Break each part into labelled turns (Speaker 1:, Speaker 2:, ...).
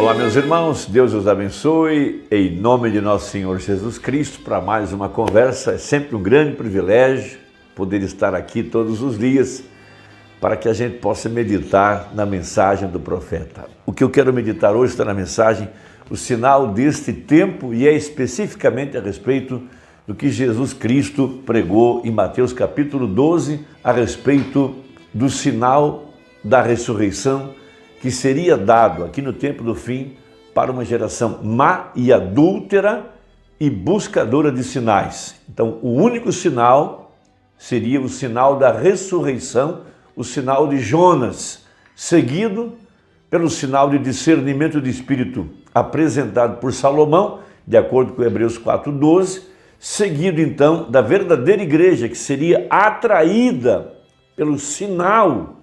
Speaker 1: Olá, meus irmãos, Deus os abençoe, em nome de nosso Senhor Jesus Cristo, para mais uma conversa. É sempre um grande privilégio poder estar aqui todos os dias para que a gente possa meditar na mensagem do profeta. O que eu quero meditar hoje está na mensagem, o sinal deste tempo, e é especificamente a respeito do que Jesus Cristo pregou em Mateus capítulo 12, a respeito do sinal da ressurreição que seria dado aqui no tempo do fim para uma geração má e adúltera e buscadora de sinais. Então, o único sinal seria o sinal da ressurreição, o sinal de Jonas, seguido pelo sinal de discernimento de espírito apresentado por Salomão, de acordo com Hebreus 4:12, seguido então da verdadeira igreja, que seria atraída pelo sinal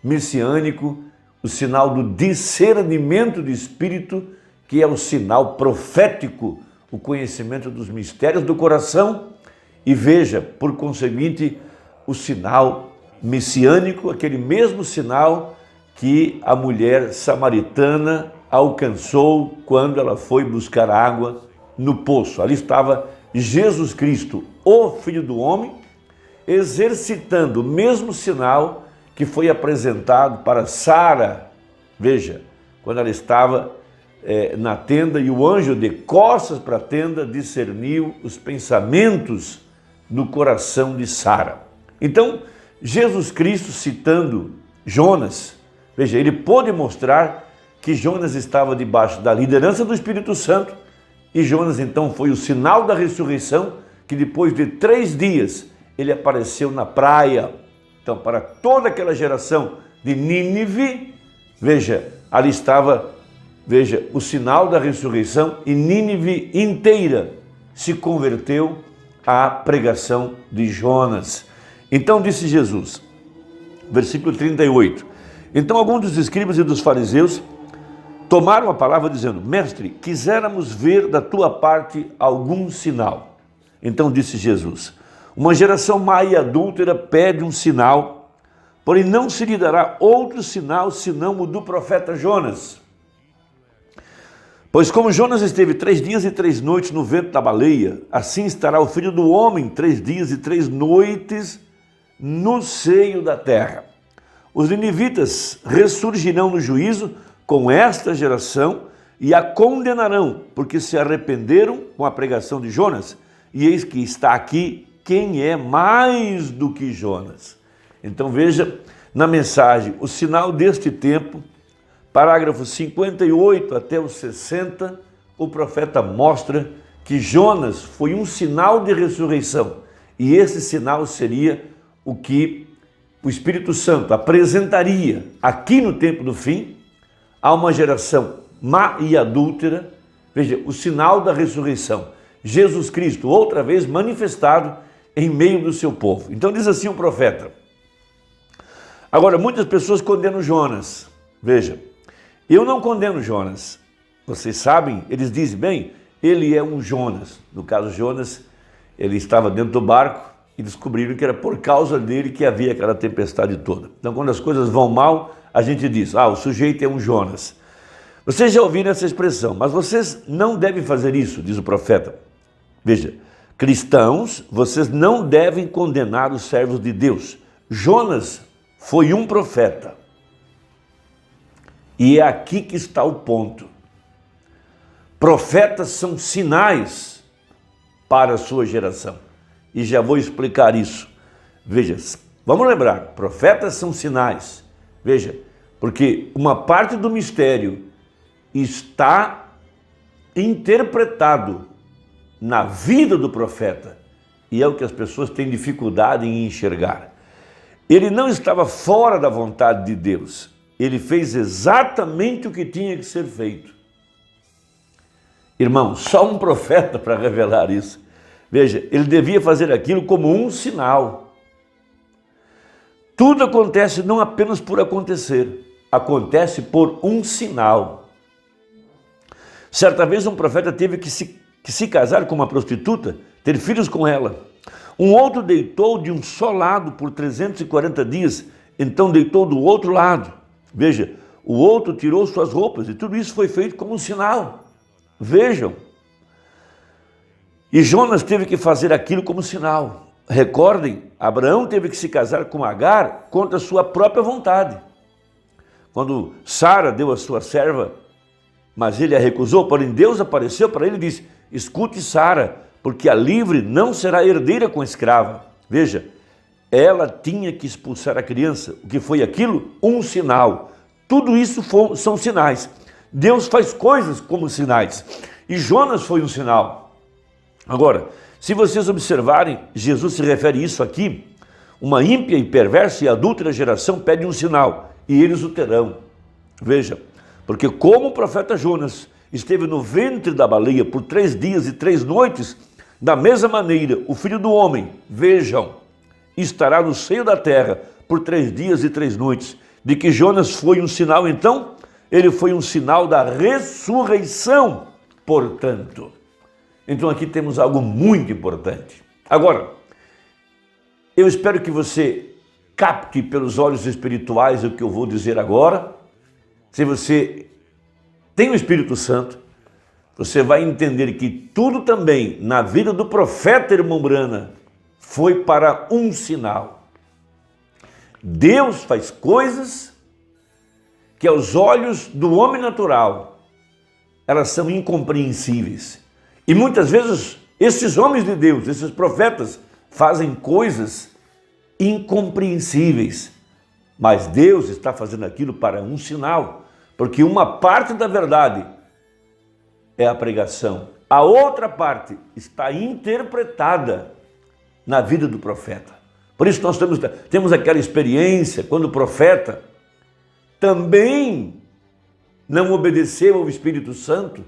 Speaker 1: messiânico, o sinal do discernimento de espírito, que é o sinal profético, o conhecimento dos mistérios do coração, e veja, por conseguinte, o sinal messiânico, aquele mesmo sinal que a mulher samaritana alcançou quando ela foi buscar água no poço. Ali estava Jesus Cristo, o Filho do Homem, exercitando o mesmo sinal que foi apresentado para Sara. Veja, quando ela estava na tenda e o anjo de costas para a tenda discerniu os pensamentos do coração de Sara. Então, Jesus Cristo, citando Jonas, veja, ele pôde mostrar que Jonas estava debaixo da liderança do Espírito Santo, e Jonas então foi o sinal da ressurreição, que depois de 3 dias ele apareceu na praia. Então, para toda aquela geração de Nínive, veja, ali estava, veja, o sinal da ressurreição, e Nínive inteira se converteu à pregação de Jonas. Então disse Jesus, versículo 38, então alguns dos escribas e dos fariseus tomaram a palavra dizendo, mestre, quiséramos ver da tua parte algum sinal. Então disse Jesus, uma geração má e adúltera pede um sinal, porém não se lhe dará outro sinal senão o do profeta Jonas. Pois como Jonas esteve 3 dias e 3 noites no ventre da baleia, assim estará o Filho do Homem 3 dias e 3 noites no seio da terra. Os ninivitas ressurgirão no juízo com esta geração e a condenarão, porque se arrependeram com a pregação de Jonas, e eis que está aqui quem é mais do que Jonas. Então veja na mensagem o sinal deste tempo, parágrafos 58 até os 60, o profeta mostra que Jonas foi um sinal de ressurreição, e esse sinal seria o que o Espírito Santo apresentaria aqui no tempo do fim a uma geração má e adúltera. Veja, o sinal da ressurreição, Jesus Cristo outra vez manifestado em meio do seu povo. Então diz assim o profeta. Agora, muitas pessoas condenam Jonas. Veja, eu não condeno Jonas. Vocês sabem, eles dizem, bem, ele é um Jonas. No caso, Jonas, ele estava dentro do barco e descobriram que era por causa dele que havia aquela tempestade toda. Então, quando as coisas vão mal, a gente diz, o sujeito é um Jonas. Vocês já ouviram essa expressão, mas vocês não devem fazer isso, diz o profeta. Veja, cristãos, vocês não devem condenar os servos de Deus. Jonas foi um profeta. E é aqui que está o ponto. Profetas são sinais para a sua geração. E já vou explicar isso. Veja, vamos lembrar, profetas são sinais. Veja, porque uma parte do mistério está interpretado na vida do profeta, e é o que as pessoas têm dificuldade em enxergar. Ele não estava fora da vontade de Deus, ele fez exatamente o que tinha que ser feito. Irmão, só um profeta para revelar isso. Veja, ele devia fazer aquilo como um sinal. Tudo acontece não apenas por acontecer, acontece por um sinal. Certa vez um profeta teve que se casar com uma prostituta, ter filhos com ela. Um outro deitou de um só lado por 340 dias, então deitou do outro lado. Veja, o outro tirou suas roupas, e tudo isso foi feito como um sinal. Vejam. E Jonas teve que fazer aquilo como sinal. Recordem, Abraão teve que se casar com Agar contra a sua própria vontade. Quando Sara deu a sua serva, mas ele a recusou, porém Deus apareceu para ele e disse: escute, Sara, porque a livre não será herdeira com a escrava. Veja, ela tinha que expulsar a criança. O que foi aquilo? Um sinal. Tudo isso são sinais. Deus faz coisas como sinais. E Jonas foi um sinal. Agora, se vocês observarem, Jesus se refere a isso aqui: uma ímpia e perversa e adúltera geração pede um sinal, e eles o terão. Veja, porque como o profeta Jonas esteve no ventre da baleia por 3 dias e 3 noites, da mesma maneira o Filho do Homem, vejam, estará no seio da terra por 3 dias e 3 noites. De que Jonas foi um sinal, então? Ele foi um sinal da ressurreição, portanto. Então aqui temos algo muito importante. Agora, eu espero que você capte pelos olhos espirituais o que eu vou dizer agora. Se você tem o Espírito Santo, você vai entender que tudo também na vida do profeta irmão Brana foi para um sinal. Deus faz coisas que aos olhos do homem natural, elas são incompreensíveis. E muitas vezes esses homens de Deus, esses profetas, fazem coisas incompreensíveis. Mas Deus está fazendo aquilo para um sinal, porque uma parte da verdade é a pregação. A outra parte está interpretada na vida do profeta. Por isso nós temos aquela experiência quando o profeta também não obedeceu ao Espírito Santo.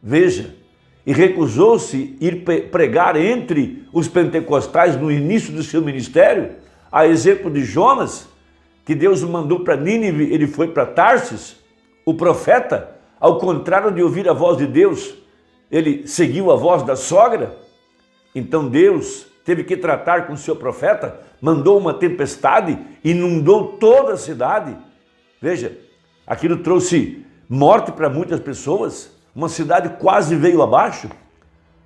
Speaker 1: Veja, e recusou-se ir pregar entre os pentecostais no início do seu ministério, a exemplo de Jonas, que Deus o mandou para Nínive, ele foi para Tarsis. O profeta, ao contrário de ouvir a voz de Deus, ele seguiu a voz da sogra. Então Deus teve que tratar com o seu profeta, mandou uma tempestade, inundou toda a cidade. Veja, aquilo trouxe morte para muitas pessoas, uma cidade quase veio abaixo.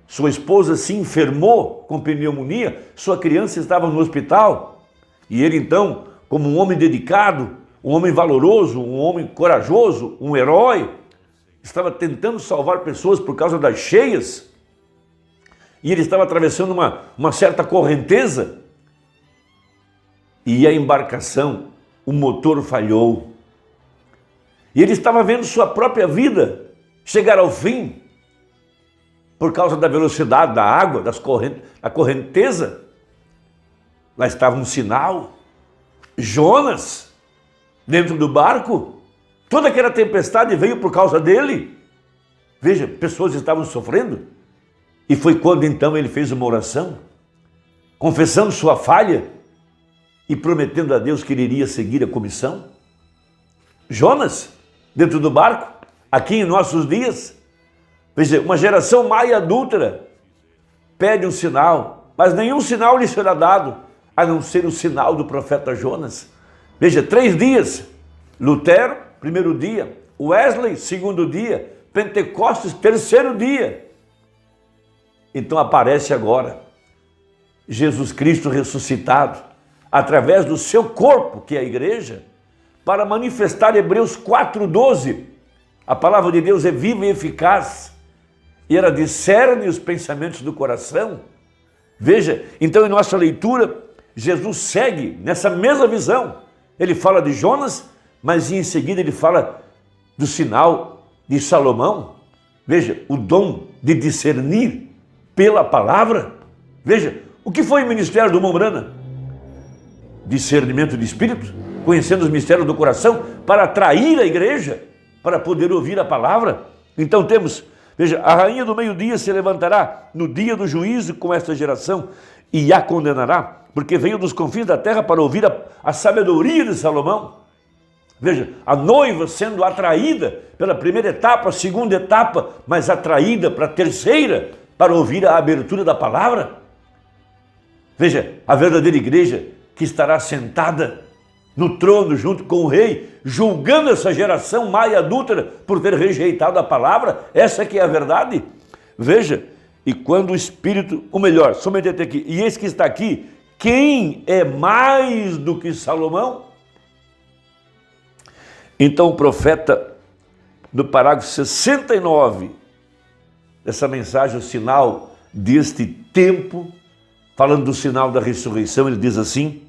Speaker 1: Sua esposa se enfermou com pneumonia, sua criança estava no hospital. E ele então, como um homem dedicado, um homem valoroso, um homem corajoso, um herói, estava tentando salvar pessoas por causa das cheias. E ele estava atravessando uma certa correnteza. E a embarcação, o motor falhou. E ele estava vendo sua própria vida chegar ao fim por causa da velocidade da água, da correnteza. Lá estava um sinal. Jonas, dentro do barco, toda aquela tempestade veio por causa dele. Veja, pessoas estavam sofrendo. E foi quando então ele fez uma oração, confessando sua falha e prometendo a Deus que ele iria seguir a comissão. Jonas, dentro do barco, aqui em nossos dias, veja, uma geração má e adúltera pede um sinal, mas nenhum sinal lhe será dado, a não ser o sinal do profeta Jonas. Veja, 3 dias, Lutero, 1º dia, Wesley, 2º dia, Pentecostes, 3º dia. Então aparece agora Jesus Cristo ressuscitado, através do seu corpo, que é a igreja, para manifestar Hebreus 4:12. A palavra de Deus é viva e eficaz, e ela discerne os pensamentos do coração. Veja, então em nossa leitura, Jesus segue nessa mesma visão. Ele fala de Jonas, mas em seguida ele fala do sinal de Salomão. Veja, o dom de discernir pela palavra. Veja, o que foi o ministério do irmão Brana? Discernimento de espírito, conhecendo os mistérios do coração, para atrair a igreja, para poder ouvir a palavra. Então temos, veja, a rainha do meio-dia se levantará no dia do juízo com esta geração e a condenará, porque veio dos confins da terra para ouvir a sabedoria de Salomão. Veja, a noiva sendo atraída pela primeira etapa, a segunda etapa, mas atraída para a terceira, para ouvir a abertura da palavra. Veja, a verdadeira igreja que estará sentada no trono junto com o rei, julgando essa geração má e adúltera por ter rejeitado a palavra. Essa que é a verdade. Veja, e quando o Espírito, ou melhor, somente até aqui, e esse que está aqui, quem é mais do que Salomão? Então o profeta, no parágrafo 69 dessa mensagem, o sinal deste tempo, falando do sinal da ressurreição, ele diz assim: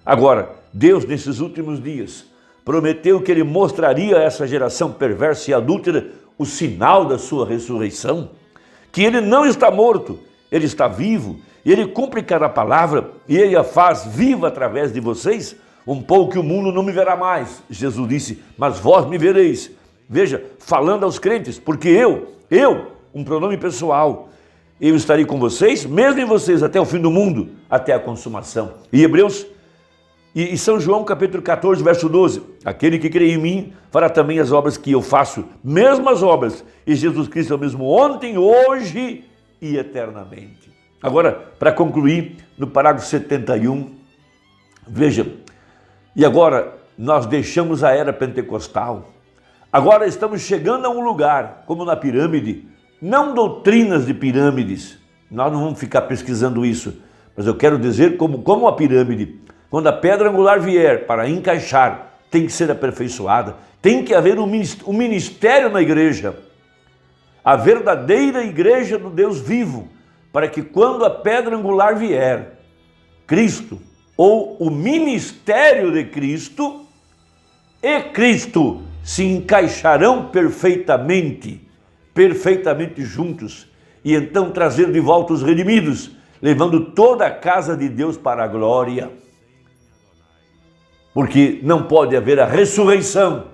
Speaker 1: agora, Deus, nesses últimos dias, prometeu que ele mostraria a essa geração perversa e adúltera o sinal da sua ressurreição, que ele não está morto, ele está vivo, e ele cumpre cada palavra, e ele a faz viva através de vocês, um pouco que o mundo não me verá mais. Jesus disse, mas vós me vereis. Veja, falando aos crentes, porque eu, um pronome pessoal, eu estarei com vocês, mesmo em vocês, até o fim do mundo, até a consumação. E Hebreus, e São João capítulo 14, verso 12, aquele que crê em mim fará também as obras que eu faço, mesmas obras, e Jesus Cristo é o mesmo ontem, hoje e eternamente. Agora, para concluir, no parágrafo 71, veja, e agora nós deixamos a era pentecostal, agora estamos chegando a um lugar, como na pirâmide, não doutrinas de pirâmides, nós não vamos ficar pesquisando isso, mas eu quero dizer como a pirâmide, quando a pedra angular vier para encaixar, tem que ser aperfeiçoada, tem que haver um ministério na igreja, a verdadeira igreja do Deus vivo, para que quando a pedra angular vier, Cristo, ou o ministério de Cristo e Cristo se encaixarão perfeitamente juntos, e então trazer de volta os redimidos, levando toda a casa de Deus para a glória. Porque não pode haver a ressurreição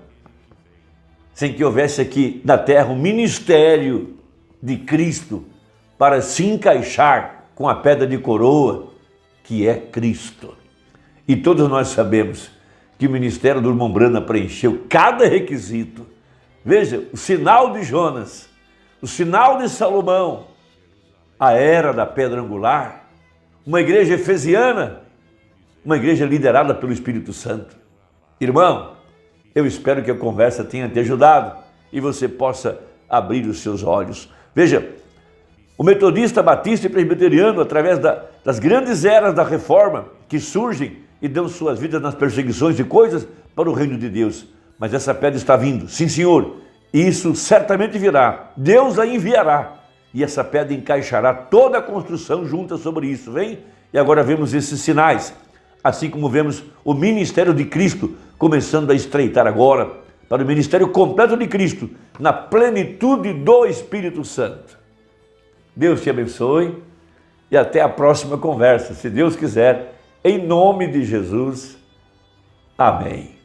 Speaker 1: sem que houvesse aqui na terra um ministério de Cristo para se encaixar com a pedra de coroa, que é Cristo. E todos nós sabemos que o ministério do irmão Brana preencheu cada requisito. Veja, o sinal de Jonas, o sinal de Salomão, a era da pedra angular, uma igreja efesiana, uma igreja liderada pelo Espírito Santo. Irmão, eu espero que a conversa tenha te ajudado e você possa abrir os seus olhos. Veja, o metodista, batista e presbiteriano, através das grandes eras da reforma que surgem e dão suas vidas nas perseguições de coisas para o reino de Deus. Mas essa pedra está vindo, sim senhor, e isso certamente virá, Deus a enviará, e essa pedra encaixará toda a construção junta sobre isso, vem? E agora vemos esses sinais, assim como vemos o ministério de Cristo começando a estreitar agora, para o ministério completo de Cristo, na plenitude do Espírito Santo. Deus te abençoe e até a próxima conversa, se Deus quiser, em nome de Jesus. Amém.